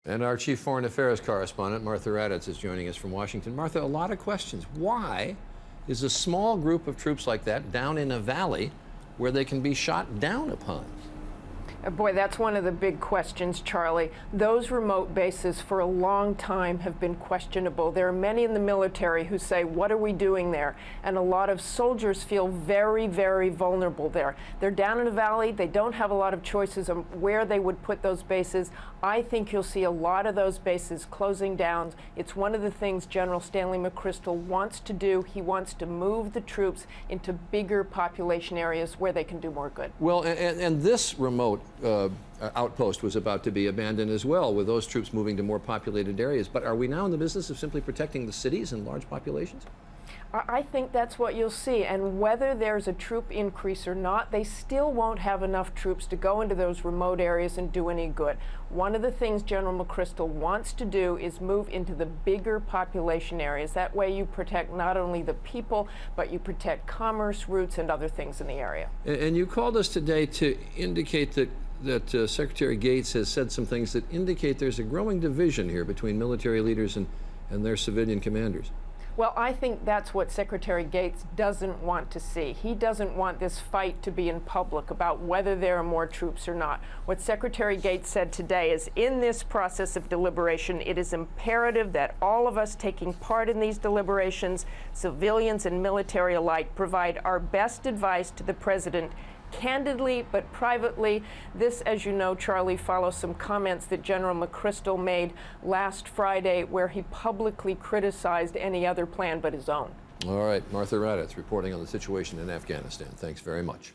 And our chief foreign affairs correspondent, Martha Raddatz, is joining us from Washington. Martha, a lot of questions. Why is a small group of troops like that down in a valley where they can be shot down upon? Boy, that's one of the big questions, Charlie. Those remote bases for a long time have been questionable. There are many in the military who say, what are we doing there? And a lot of soldiers feel very, very vulnerable there. They're down in a valley. They don't have a lot of choices on where they would put those bases. I think you'll see a lot of those bases closing down. It's one of the things General Stanley McChrystal wants to do. He wants to move the troops into bigger population areas where they can do more good. Well, and this remote outpost was about to be abandoned as well, with those troops moving to more populated areas. But are we now in the business of simply protecting the cities and large populations? I think that's what you'll see, and whether there's a troop increase or not, they still won't have enough troops to go into those remote areas and do any good. One of the things General McChrystal wants to do is move into the bigger population areas. That way you protect not only the people, but you protect commerce routes and other things in the area. And you called us today to indicate that Secretary Gates has said some things that indicate there's a growing division here between military leaders and their civilian commanders. Well, I think that's what Secretary Gates doesn't want to see. He doesn't want this fight to be in public about whether there are more troops or not. What Secretary Gates said today is, in this process of deliberation, it is imperative that all of us taking part in these deliberations, civilians and military alike, provide our best advice to the President candidly but privately. This, as you know, Charlie, follows some comments that General McChrystal made last Friday where he publicly criticized any other plan but his own. All right, Martha Raddatz reporting on the situation in Afghanistan. Thanks very much.